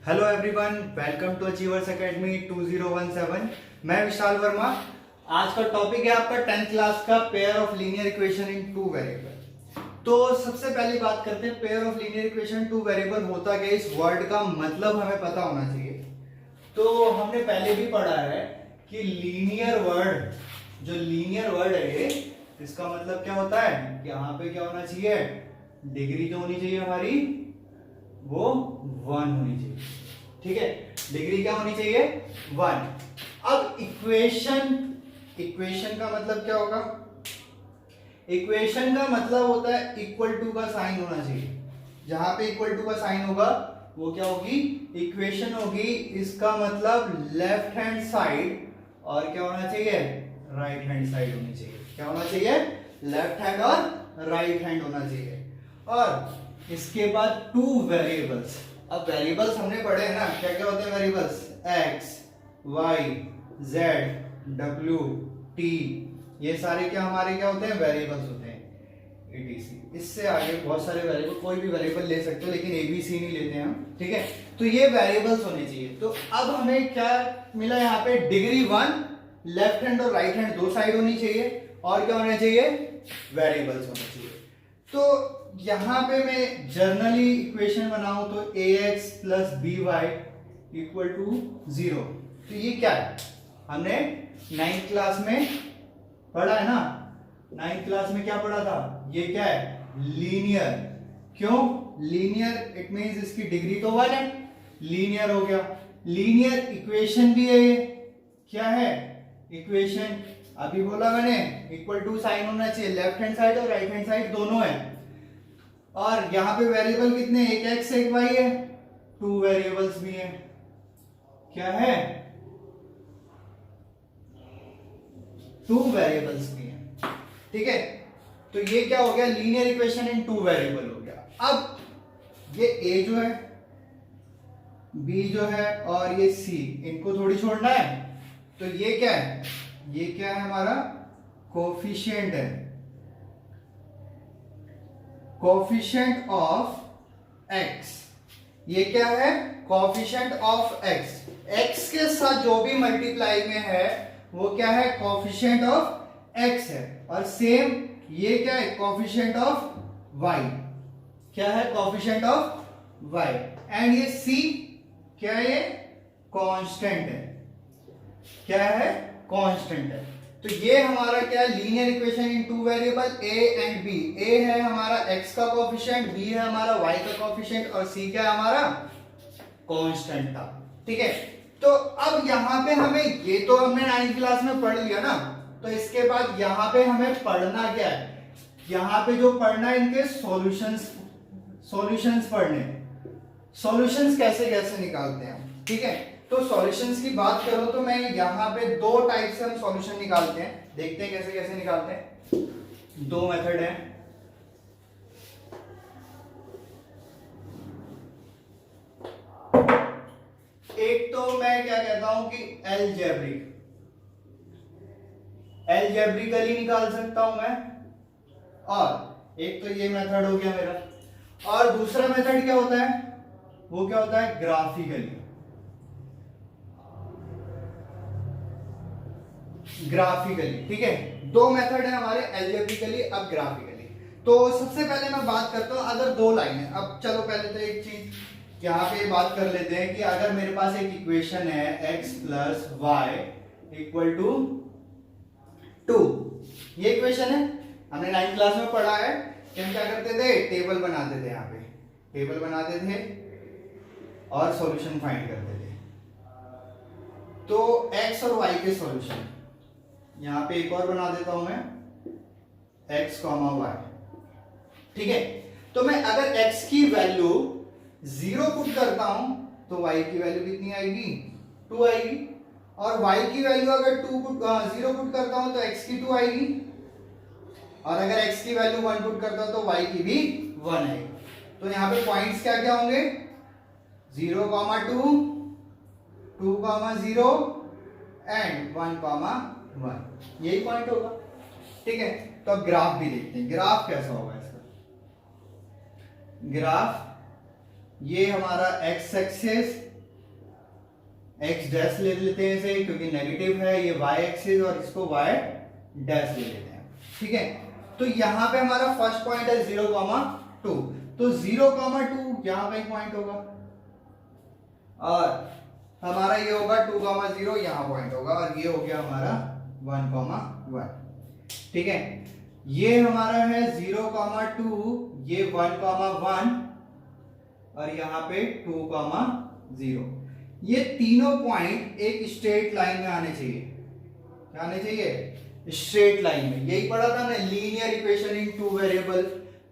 Hello everyone, welcome to achievers academy 2017। मैं विशाल वर्मा। आज का टॉपिक है आपका 10th क्लास का pair of linear equation in two variable. तो सबसे पहली बात करते हैं, pair of linear equation two variable होता क्या, इस वर्ड का मतलब हमें पता होना चाहिए। तो हमने पहले भी पढ़ा है कि लीनियर वर्ड, जो लीनियर वर्ड है ये, इसका मतलब क्या होता है, यहाँ पे क्या होना चाहिए, डिग्री जो होनी चाहिए हमारी वो 1 होनी चाहिए। ठीक है, डिग्री क्या होनी चाहिए, 1। अब इक्वेशन का मतलब क्या होगा, इक्वेशन का मतलब होता है इक्वल टू का साइन होना चाहिए। जहां पे इक्वल टू का साइन होगा वो क्या होगी, इक्वेशन होगी। इसका मतलब लेफ्ट हैंड साइड और क्या होना चाहिए, राइट हैंड साइड होनी चाहिए। क्या होना चाहिए, लेफ्ट हैंड और राइट हैंड होना चाहिए। और इसके बाद टू वेरिएबल्स। अब वेरिएबल्स हमने पढ़े हैं ना, क्या क्या होते हैं variables, x, y, z, w, t, ये सारे क्या हमारे क्या होते हैं, वेरिएबल्स होते हैं, etc। इससे आगे बहुत सारे वेरिएबल, कोई भी वेरिएबल ले सकते हो लेकिन abc नहीं लेते हैं हम। ठीक है, तो ये वेरिएबल्स होने चाहिए। तो अब हमें क्या मिला यहाँ पे, डिग्री 1, लेफ्ट हैंड और राइट हैंड दो साइड होनी चाहिए, और क्या होना चाहिए, वेरिएबल्स होने चाहिए। तो यहां पे मैं जर्नली इक्वेशन बनाऊं तो ax plus by equal to 0। तो ये क्या है, हमने 9th क्लास में पढ़ा है ना। 9th क्लास में क्या पढ़ा था, ये क्या है, लीनियर। क्यों लीनियर, इट मींस इसकी डिग्री तो 1 है, लीनियर हो गया। लीनियर इक्वेशन भी है ये, क्या है, इक्वेशन। अभी बोला मैंने इक्वल टू साइन होना चाहिए, लेफ्ट हैंड साइड और राइट हैंड साइड दोनों है। और यहां पे वेरिएबल कितने, एक x एक y है, टू वेरिएबल्स भी है, क्या है, टू वेरिएबल्स भी है। ठीक है, तो ये क्या हो गया, linear equation in two variable हो गया। अब ये a जो है, b जो है और ये c, इनको थोड़ी छोड़ना है। तो ये क्या है, ये क्या है हमारा, कोफिशिएंट है, कोफिशिएंट ऑफ x। ये क्या है, कोफिशिएंट ऑफ x। x के साथ जो भी मल्टीप्लाई में है वो क्या है, कोफिशिएंट ऑफ x है। और सेम ये क्या है, कोफिशिएंट ऑफ y। क्या है, कोफिशिएंट ऑफ y। एंड ये c क्या है, ये कांस्टेंट है। क्या है, कांस्टेंट है। तो ये हमारा क्या है, linear equation in two variable a and b। a है हमारा x का कोफिशिएंट, b है हमारा y का कोफिशिएंट, और c क्या है हमारा, कांस्टेंट था। ठीक है, तो अब यहां पे हमें, ये तो हमने 9th क्लास में पढ़ लिया ना। तो इसके बाद यहां पे हमें पढ़ना क्या है, यहां पे जो पढ़ना है, इनके सॉल्यूशंस पढ़ने। सॉल्यूशंस कैसे कैसे निकालते हैं। ठीक है, तो सॉल्यूशंस की बात करो तो मैं यहां पे दो टाइप से हम सॉल्यूशन निकालते हैं, देखते हैं कैसे कैसे निकालते हैं। दो मेथड है। एक तो मैं क्या कहता हूं कि एलजेब्रिकली निकाल सकता हूं मैं, और एक तो ये मेथड हो गया मेरा। और दूसरा मेथड क्या होता है, वो क्या होता है, ग्राफिकली। ठीक है, दो मेथड है हमारे, एल्जेब्रिकली अब ग्राफिकली। तो सबसे पहले मैं बात करता हूं, अगर दो लाइन है। अब चलो पहले तो एक चीज यहां पे बात कर लेते हैं कि अगर मेरे पास एक इक्वेशन है x plus Y equal to 2, ये इक्वेशन है, हमने 9th क्लास में पढ़ा है कि हम क्या करते थे, टेबल बनाते थे, यहाँ पे टेबल बनाते थे और सॉल्यूशन फाइंड करते थे। तो x और y के सॉल्यूशन, यहां पे एक और बना देता हूं मैं, x, y। ठीक है, तो मैं अगर x की वैल्यू 0 पुट करता हूं तो y की वैल्यू कितनी आएगी, 2 आएगी। और y की वैल्यू अगर 0 पुट करता हूं तो x की 2 आएगी। और अगर x की वैल्यू 1 पुट करता हूं तो y की भी 1 आएगी। तो यहां पे पॉइंट्स क्या क्या होंगे, 0, 2, 2, 0 एंड 1, 1, यही पॉइंट होगा। ठीक है, तो अब ग्राफ भी देखते हैं, ग्राफ कैसा होगा इसका। ग्राफ ये हमारा x एक्सिस एक्स डैश ले लेते हैं इसे क्योंकि नेगेटिव है, ये वाई एक्सिस और इसको वाई डैश ले लेते हैं। ठीक है, तो यहाँ पे हमारा फर्स्ट पॉइंट है 0,2, तो 0,2 यहाँ पे पॉइंट होगा और हमारा ये होगा 2,0 यहाँ पॉइंट होगा और ये हो गया हमारा 1,1। ठीक है, ये हमारा है 0,2, ये 1,1 और यहाँ पे 2,0। ये तीनों पॉइंट एक स्ट्रेट लाइन में आने चाहिए। क्या आने चाहिए? स्ट्रेट लाइन में। यही पढ़ा था ना, linear equation in two variable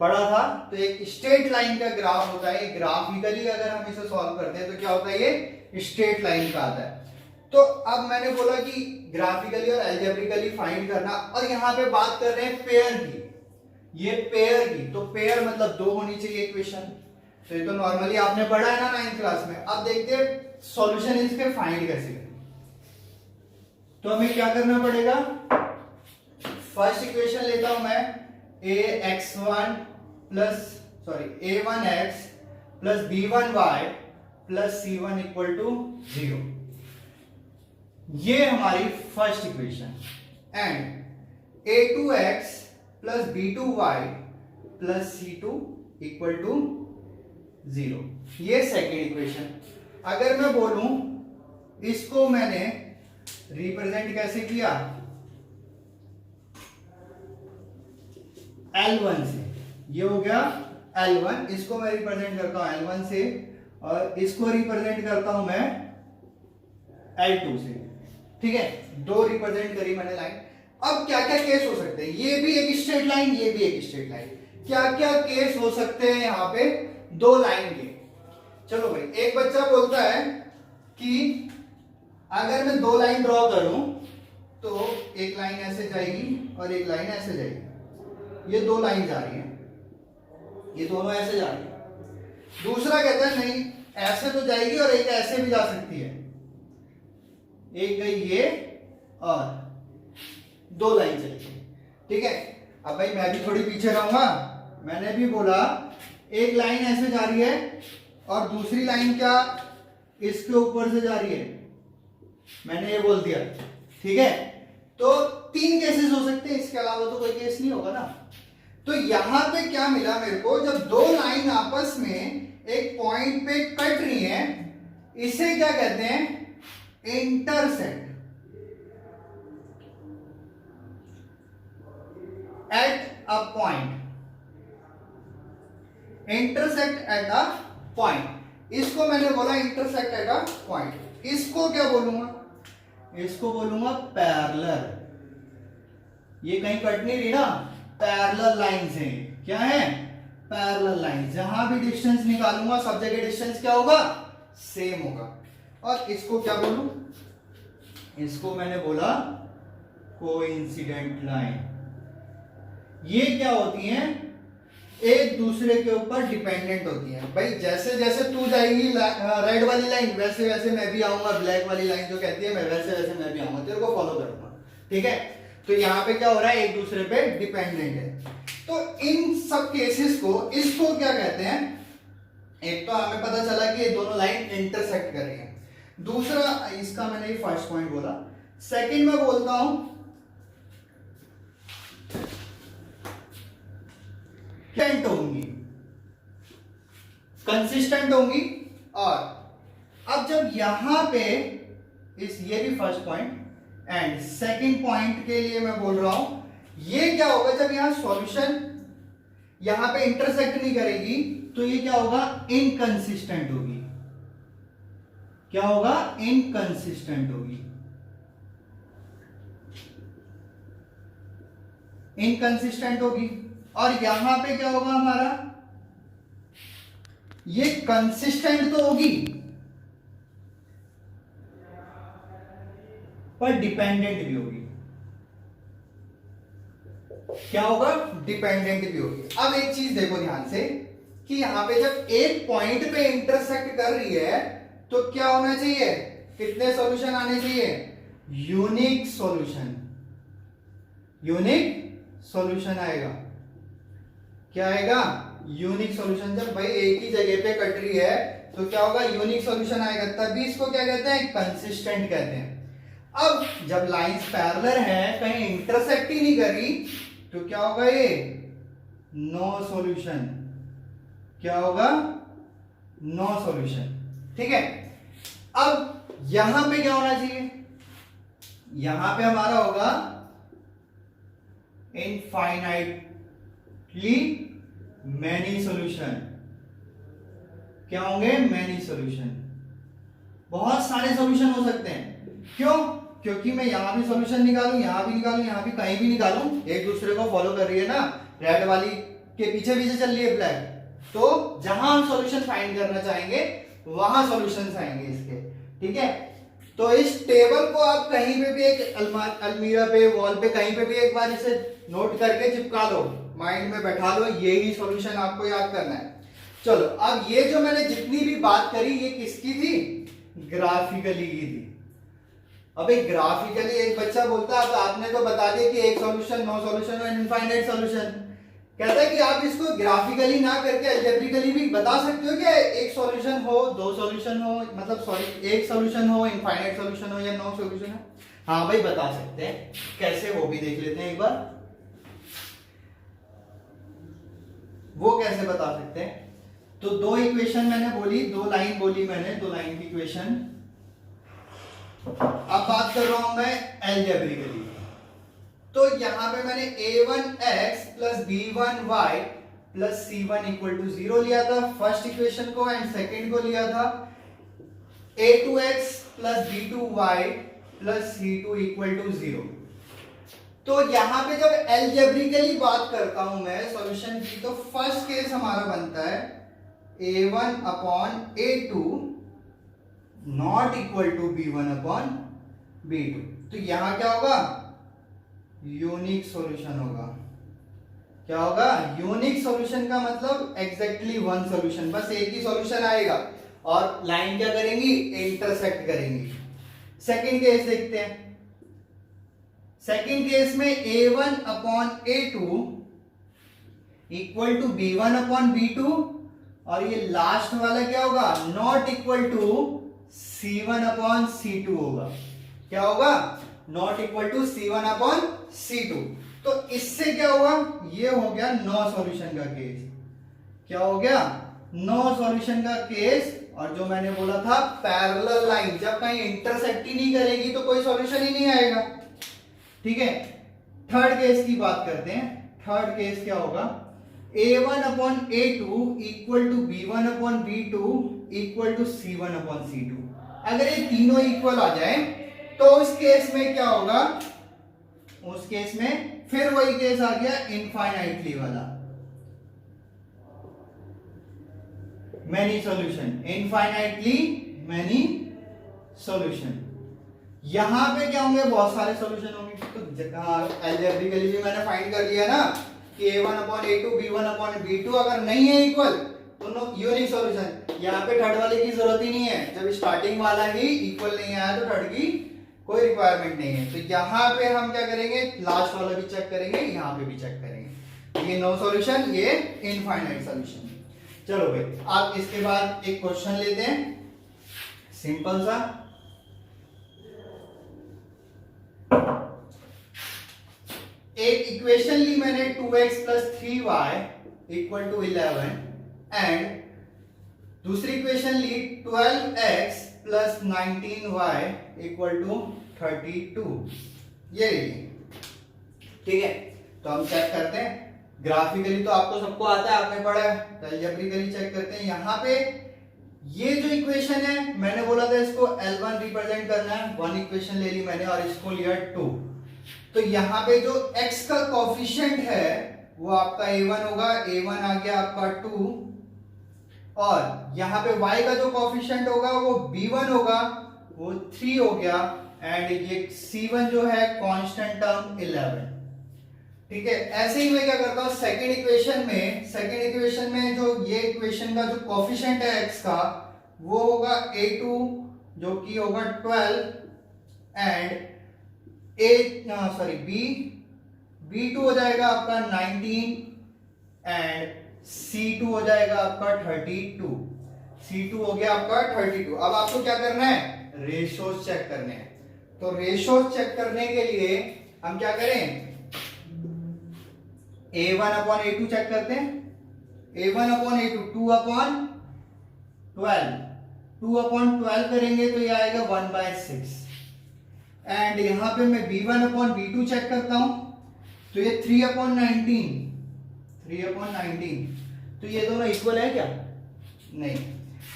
पढ़ा था। तो एक स्ट्रेट लाइन का ग्राफ होता है, ग्राफिकली अगर हम इसे सॉल्व करते हैं तो क्या होता है, ये स्ट्रेट लाइन का आता है। तो अब मैंने बोला कि ग्राफिकली और अलजेब्रिकली फाइंड करना, और यहाँ पे बात कर रहे हैं पेयर की, ये पेयर की। तो पेयर मतलब 2 होनी चाहिए इक्वेशन। तो ये तो नॉर्मली आपने पढ़ा है ना 9th क्लास में। अब देखते हैं सॉल्यूशन इसके फाइंड कैसे करें। तो हमें क्या करना पड़ेगा, फर्स्ट इक्वेशन लेता हूं मैं, a1x plus b1y plus c1 equal to 0। ये हमारी first equation. And a2x plus b2y plus c2 equal to 0, ये सेकेंड इक्वेशन। अगर मैं बोलूं इसको मैंने रिप्रेजेंट कैसे किया, L1 से, ये हो गया L1, इसको मैं रिप्रेजेंट करता हूं L1 से और इसको रिप्रेजेंट करता हूं मैं L2 से। ठीक है, 2 रिप्रेजेंट करी मैंने लाइन। अब क्या क्या केस हो सकते हैं, ये भी एक स्ट्रेट लाइन, ये भी एक स्ट्रेट लाइन, क्या क्या केस हो सकते हैं यहाँ पे 2 लाइन के। चलो भाई, एक बच्चा बोलता है कि अगर मैं 2 लाइन ड्रॉ करूं तो एक लाइन ऐसे जाएगी और एक लाइन ऐसे जाएगी। ये 2 लाइन जा रही हैं, ये दोनों ऐसे जा रही है। दूसरा कहता है नहीं, ऐसे तो जाएगी और एक ऐसे भी जा सकती है। एक गई ये और 2 लाइन चलेगी। ठीक है, अब भाई मैं भी थोड़ी पीछे रहूंगा। मैंने भी बोला एक लाइन ऐसे जा रही है और दूसरी लाइन क्या इसके ऊपर से जा रही है, मैंने ये बोल दिया। ठीक है, तो 3 केसेस हो सकते हैं, इसके अलावा तो कोई केस नहीं होगा ना। तो यहां पे क्या मिला मेरे को, जब 2 लाइन आपस में एक पॉइंट पे कट रही है, इसे क्या कहते हैं, intersect at a point, intersect at a point. इसको मैंने बोला इंटरसेक्ट एट अ पॉइंट। इसको क्या बोलूंगा, इसको बोलूंगा पैरेलल। ये कहीं कट नहीं रही ना, पैरेलल लाइन से। क्या है, पैरेलल लाइन। जहां भी डिस्टेंस निकालूंगा सब जगह डिस्टेंस क्या होगा, सेम होगा। और इसको क्या बोलूं, इसको मैंने बोला कोइंसिडेंट लाइन। ये क्या होती हैं, एक दूसरे के ऊपर डिपेंडेंट होती हैं। भाई जैसे जैसे तू जाएगी रेड वाली लाइन, वैसे वैसे मैं भी आऊंगा। ब्लैक वाली लाइन जो कहती है मैं, वैसे वैसे मैं भी आऊंगा, तेरे को फॉलो करूंगा। ठीक है, तो यहाँ पे क्या हो रहा है, एक दूसरे पे डिपेंडेंट है। तो इन सब केसेस को, इसको क्या कहते हैं, एक तो हमें पता चला कि ये दोनों लाइन इंटरसेक्ट कर रही है। दूसरा, इसका मैंने ये फर्स्ट पॉइंट बोला। सेकंड में बोलता हूं होंगी, कंसिस्टेंट होंगी। और अब जब यहां पे ये भी first point, and second point के लिए मैं बोल रहा हूं, ये क्या होगा, जब यहां सॉल्यूशन यहां पे इंटरसेक्ट नहीं करेगी तो ये क्या होगा, इनकंसिस्टेंट होगी। क्या होगा, इनकंसिस्टेंट होगी, इनकंसिस्टेंट होगी। और यहां पे क्या होगा हमारा, ये कंसिस्टेंट तो होगी पर डिपेंडेंट भी होगी। क्या होगा, डिपेंडेंट भी होगी। अब एक चीज देखो ध्यान से कि यहां पे जब एक पॉइंट पे इंटरसेक्ट कर रही है तो क्या होना चाहिए, कितने सॉल्यूशन आने चाहिए, यूनिक सॉल्यूशन। यूनिक सॉल्यूशन आएगा। क्या आएगा, यूनिक सॉल्यूशन। जब भाई एक ही जगह पे कट रही है तो क्या होगा, यूनिक सॉल्यूशन आएगा, तभी इसको क्या कहते हैं, कंसिस्टेंट कहते हैं। अब जब लाइंस पैरेलल हैं, कहीं इंटरसेक्ट ही नहीं करी, तो क्या होगा, ये नो सॉल्यूशन। क्या होगा, नो सॉल्यूशन। ठीक है, अब यहां पे क्या होना चाहिए, यहां पे हमारा होगा इनफाइनाइटली मैनी सॉल्यूशन। क्या होंगे, मैनी सॉल्यूशन, बहुत सारे सॉल्यूशन हो सकते हैं। क्यों, क्योंकि मैं यहां भी सॉल्यूशन निकालूं, यहां भी निकालूं, यहां भी कहीं भी निकालूं, एक दूसरे को फॉलो कर रही है ना, रेड वाली के पीछे पीछे चल रही है ब्लैक, तो जहां हम सॉल्यूशन फाइंड करना चाहेंगे वहां सॉल्यूशंस आएंगे इसके। ठीक है, तो इस टेबल को आप कहीं पे भी, एक अलमीरा पे, वॉल पे, कहीं पे भी एक बार इसे नोट करके चिपका दो, माइंड में बैठा लो, यही सॉल्यूशन आपको याद करना है। चलो, अब ये जो मैंने जितनी भी बात करी, ये किसकी थी, ग्राफिकली की थी। अब एक ग्राफिकली एक बच्चा बोलता है, अब आपने तो बता दिया कि एक सॉल्यूशन, नो सॉल्यूशन और इनफाइनाइट सॉल्यूशन, कहता है कि आप इसको ग्राफिकली ना करके अलजेब्रिकली भी बता सकते हो कि एक सॉल्यूशन हो, दो सॉल्यूशन हो, मतलब सॉरी एक सॉल्यूशन हो, इनफाइनाइट सॉल्यूशन हो या नो सॉल्यूशन हो। हाँ भाई बता सकते हैं, कैसे वो भी देख लेते हैं एक बार, वो कैसे बता सकते हैं। तो दो इक्वेशन मैंने बोली, दो लाइन बोली मैंने, दो लाइन की इक्वेशन। अब बात कर रहा हूं मैं अलजेब्रिकली। तो यहां पे मैंने a1x plus b1y plus c1 equal to 0 लिया था फर्स्ट इक्वेशन को, एंड सेकेंड को लिया था a2x plus b2y plus c2 equal to 0। तो यहां पे जब अलजेब्रिकली बात करता हूं मैं सॉल्यूशन की, तो फर्स्ट केस हमारा बनता है a1 upon a2 not equal to b1 upon b2। तो यहां क्या होगा, यूनिक सॉल्यूशन होगा। क्या होगा, यूनिक सॉल्यूशन का मतलब एग्जैक्टली वन सॉल्यूशन, बस एक ही सॉल्यूशन आएगा और लाइन क्या करेंगी, इंटरसेक्ट करेंगी। सेकंड केस देखते हैं। सेकंड केस में a1 upon a2 equal to b1 upon b2, और ये लास्ट वाला क्या होगा, not equal to c1 upon c2 होगा। क्या होगा, not equal to c1 upon c2। तो इससे क्या हुआ, ये हो गया नो सॉल्यूशन का केस। क्या हो गया, नो सॉल्यूशन का केस। और जो मैंने बोला था पैरेलल लाइन जब कहीं इंटरसेक्ट ही नहीं करेगी तो कोई सॉल्यूशन ही नहीं आएगा। ठीक है, थर्ड केस की बात करते हैं। थर्ड केस क्या होगा, a1 upon a2 equal to b1 upon b2 equal to c1 upon c2। अगर ये तीनों इक्वल आ जाए तो उस केस में क्या होगा, उस केस में फिर वही केस आ गया इनफाइनाइटली वाला, many solution, infinitely many solution. यहां पे क्या होंगे, बहुत सारे सॉल्यूशन होंगे। तो अलजेब्रिकली भी मैंने फाइंड कर लिया ना कि a1 upon a2 b1 upon b2 अगर नहीं है इक्वल तो नो यूनिक सॉल्यूशन। यहाँ पे थर्ड वाले की जरूरत ही नहीं है, जब स्टार्टिंग वाला ही इक्वल नहीं आया तो थर्ड की कोई रिक्वायरमेंट नहीं है। तो यहाँ पे हम क्या करेंगे, लास्ट वाला भी चेक करेंगे, यहाँ पे भी चेक करेंगे। ये नो सॉल्यूशन, ये इनफाइनाइट सॉल्यूशन। चलो भाई, आप इसके बाद एक क्वेश्चन लेते हैं सिंपल सा। एक इक्वेशन ली मैंने 2x plus 3y equal to 11 and दूसरी इक्वेशन ली 12x plus 19y equal to 32। ये ठीक है, तो हम चेक करते हैं। ग्राफिकली तो आपको सबको आता है, आपने पढ़ा है, तो अलजेब्रिकली चेक करते हैं। यहां पे ये जो इक्वेशन है, मैंने बोला था इसको L1 रिप्रेजेंट करना है, वन इक्वेशन ले ली मैंने और इसको लिया 2। तो यहां पे जो x का कोफिशिएंट है वो आपका a1 होगा, a1 आ गया आपका 2, और यहां पे y का जो कोफिशिएंट होगा वो b1 होगा, वो 3 हो गया, एंड ये c1 जो है कांस्टेंट टर्म 11। ठीक है, ऐसे ही मैं क्या करता हूं सेकंड इक्वेशन में जो ये इक्वेशन का जो कोफिशिएंट है x का वो होगा a2 जो कि होगा 12 एंड b2 हो जाएगा आपका 19 एंड c2 हो जाएगा आपका 32। C2 हो गया आपका 32। अब आपको क्या करना है, रेशोज चेक करने हैं। तो रेशोज चेक करने के लिए हम क्या करें, A1 अपॉन A2 चेक करते हैं। A1 upon A2 2 upon 12, 2 upon 12 करेंगे तो ये आएगा 1/6। एंड यहां पे मैं B1 अपॉन B2 चेक करता हूं तो ये 3 अपॉन 19, 3 अपॉन 19। तो ये दोनों इक्वल है क्या, नहीं।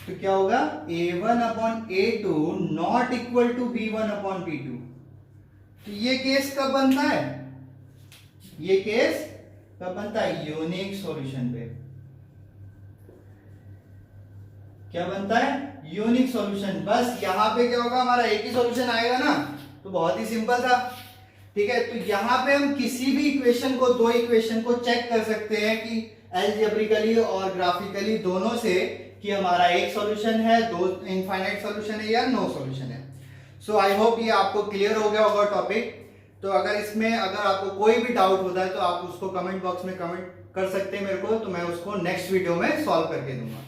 तो क्या होगा, A1 upon A2 not equal to B1 upon B2। तो ये केस कब बनता है, ये केस कब बनता है, यूनिक सॉल्यूशन पे। क्या बनता है, यूनिक सॉल्यूशन। बस यहां पे क्या होगा, हमारा एक ही सॉल्यूशन आएगा ना, तो बहुत ही सिंपल था। ठीक है, तो यहां पे हम किसी भी इक्वेशन को, दो इक्वेशन को चेक कर सकते हैं कि अलजेब्रिकली और ग्राफिकली दोनों से, कि हमारा एक सॉल्यूशन है, दो इनफाइनाइट सॉल्यूशन है या नो सॉल्यूशन है। सो आई होप ये आपको क्लियर हो गया होगा टॉपिक। तो अगर इसमें अगर आपको कोई भी डाउट होता है तो आप उसको कमेंट बॉक्स में कमेंट कर सकते हैं मेरे को, तो मैं उसको नेक्स्ट वीडियो में सॉल्व करके दूंगा।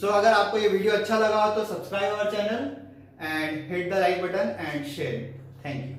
सो अगर आपको ये वीडियो अच्छा लगा हो तो subscribe our channel and hit the like button and share. Thank you.